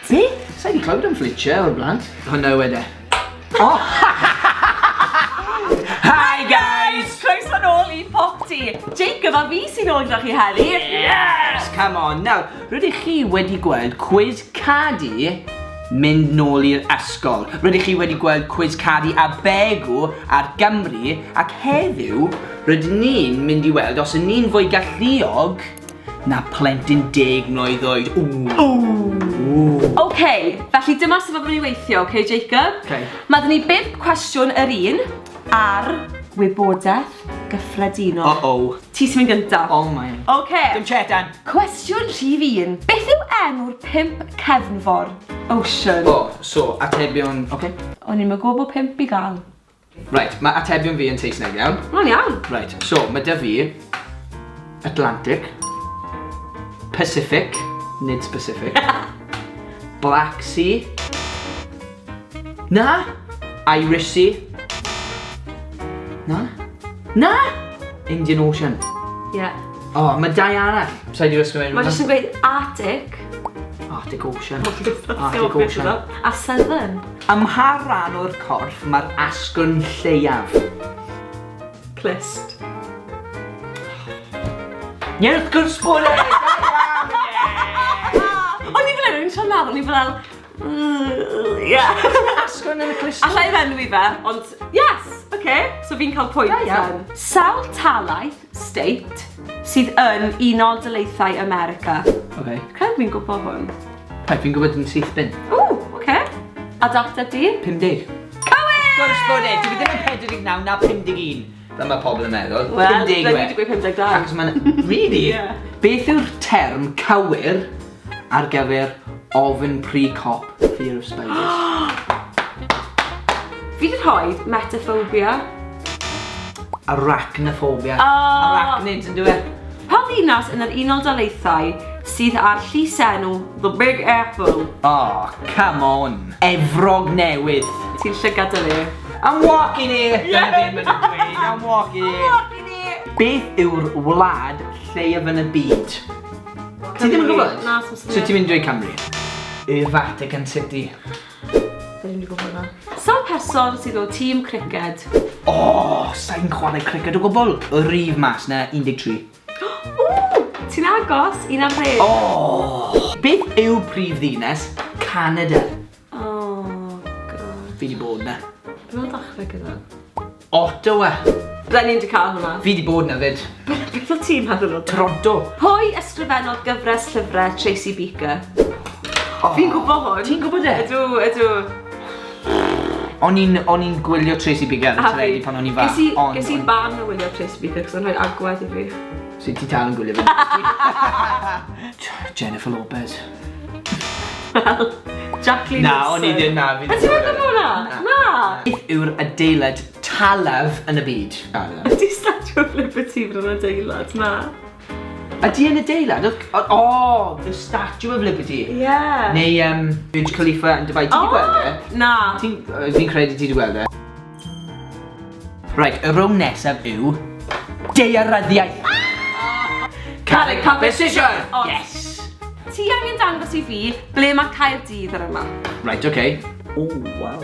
Beth? Sa'i di clywed am flitio o'r blaen. Hwna wedi. Oh! Hi guys! Croeso nôl I PopT. Jacob a fi sy'n ôl gyda chi heddi. Yes! Come on. Nawr, rydych chi wedi gweld Cwis Cadi mynd nôl i'r ysgol. Rydych chi wedi gweld Cwis Cadi a Begw ar Gymru ac heddiw rydyn ni'n mynd I weld os yn ni'n fwy galluog na plentyn 10 mlwydd oed. OK, felly dyma sut mae'n weithio, OK Jacob? OK. Mae dyn ni 5 cwestiwn yr un ar gwybodaeth gyffredinol. Uh-oh. Ti sy'n mynd gyntaf. Oh my. OK. Dim chetan. Cwestiwn rhif 1. Beth yw enw'r 5 cefnfor ocean? Oh, so atebion... OK. O'n i'n gwybod bod 5 I gael. Right, mae atebion fi yn Saesneg iawn. O'n iawn. Right, so mae dy fi Atlantic, Pacific, nid specific, Black Sea, na, Irish Sea, na, Indian Ocean. Ie. Oh, mae dau arall. Sa'i di ysgrifennu Mae jyst yn gweud Arctic. Arctic Ocean. Arctic Ocean. A Southern. Ym mha rhan o'r corff mae'r asgwrn lleiaf? Clust. Ie, wrth gwrs bod e! O'n i fel yn siarad meddwl, o'n i fel... Ie. Asgwrn yn y clust. Alla I fenwi fe, ond yes, OK. So fi'n cael pwynt ten. Sawl talaith, state, sydd yn Unol Daleithiau America? OK. Creu fi'n gwybod hwn. Paid, fi'n gwybod yn syth bin. OK. A data di? 50. Cywir! Gwrs bod e, dwi ddim yn 49 na 51. Fel mae pobl yn meddwl. Wel, 50 dwi'n wedi gweud 52. Achos mae'n... Really? Ie. Beth yw'r term cywir ar gyfer ofyn pre-cop, fear of spiders? Fi wedi rhoi metaphobia. Arachnophobia. Oh. Arachnids yn dweud. Pa ddinas yn yr Unol Daleithiau sydd ar llysenw The Big Apple? Oh, come on. Efrog newydd. Ti'n llygad â fi? I'm walking here. I'm walking here. Beth yw'r wlad lleiaf yn y byd? Ti ddim yn gwybod? Na, sy'n So ti'n mynd dweud Cymru? Y Vatican City. Dwi'n mynd i gwybod na. Sawl person sydd o tîm criced? Oh, sa'n chwarae cricket o gwbl. Y rif mas na 13. Ti'n agos? 11. Oh! Beth yw prif ddinas Canada? Oh, god. Fi di bod na. Dwi'n dechrau gyda. Ottawa. Byddai ni'n di cael hwnna. Fi di bod na fyd. Beth o tîm meddwl o? Toronto. Pwy ysgrifennodd gyfres llyfrau Tracy Beaker? Fi'n gwybod hwn. Ti'n gwybod e? Ydw. O'n i'n gwylio Tracy Beaker yn teledu pan o'n i'n fach. Ges i ban o wylio Tracy Beaker, cos o'n rhoi agwedd I fi. So ti tal yn gwylio fi? Jennifer Lopez. Wel, Jacqueline Na, o'n i ddim na. A ti'n meddwl hwnna? Na. Beth yw'r adeilad talaf yn y byd? Ydy Statue of Liberty fydd yn adeilad? Na. Ydy yn adeilad? Oh, the Statue of Liberty. Ie. Neu Burj Khalifa yn Dubai. Ti di gweld e? Na. Fi'n credu ti di gweld e. Right, y rown nesaf yw daearyddiaeth. Carreg competition! Yes! Ti angen dangos I fi ble mae Caerdydd ar yma. Right, okay. Oh, wow.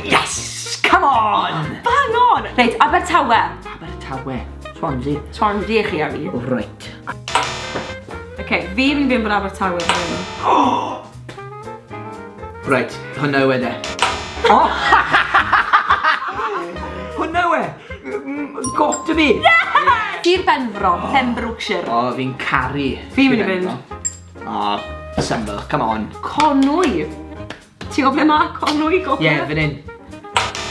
Yes! Come on! Bang on! Reit, Abertawe. Abertawe. Swansea. Swansea chi a fi. Right. OK, fi fi'n fynd bod Abertawe fan hyn. Right, hwnna wedi. Oh! Hwnna wedi! Got to be! Sir Benfro, Pembrokeshire. Oh, fi'n caru. Fi'n mynd I fynd. Oh, syml, come on. Conwy. Ti'n gwybod ble mae Conwy gogledd? Ie, fan hyn.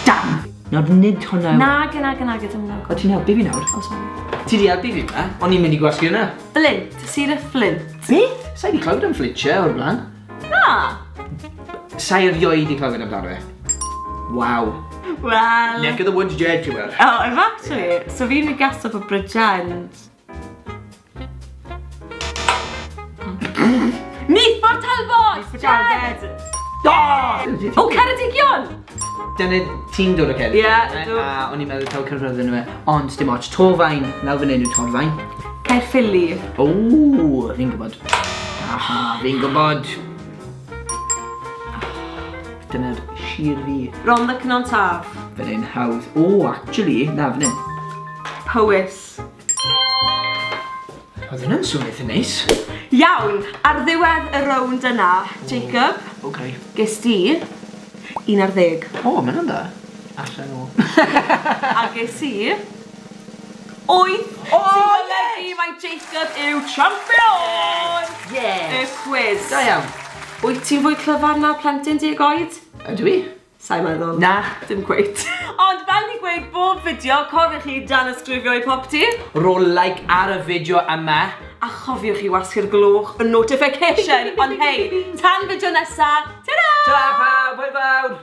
Damn! Nawr nid hwnna. Nag, dim na. O, ti'n helpu fi nawr? O, sorry. Ti di helpu fi ma? O'n i'n mynd I gwasgu hwnna. Flint, Sir y Flint. Beth? Sa'i di clywed am flitio o'r blaen. Na. Sa'i erioed di clywed amdano fe. Wow. Wel. Neck of the woods jet, ti'n gweld? Oh, I've actually. So fi'n mynd gas up o Bridgend. Nithford Talbot! Talbot! O, Ceredigion! Dyna ti'n dod o Ceredigion? Ie, ydw. A o'n i'n meddwl cael cyrraedd yn yma. Ond, dim ots. Torfaen. Nawr fan hyn yw Torfaen. Caerffili. O, fi'n gwybod. Aha, fi'n gwybod. Dyna'r sir fi. Ron the Cynon Taf. Fan hyn hawdd. O, actually, na fan hyn. Powys. Oedd hynna'n swn eitha neis. Iawn, ar ddiwedd y rownd yna, Jacob, ges di 1 ar 10. O, mae hynna'n da. Allan o. A ges i 8. O, Sy'n mae Jacob yw champion! Yes! Y quiz. Da iawn. Wyt ti'n fwy clyfar na plentyn 10 oed? Ydw i? Sa'i meddwl. Na. Dim cweit. Ond fel ni'n gweud bob fideo, cofiwch chi Tanysgrifio i PopT. Rôl like ar y fideo yma. A chofiwch chi wasgu'r glwch y notification. Ond hei, tan fideo nesa, ta-da! Ta pawb, hwyl fawr!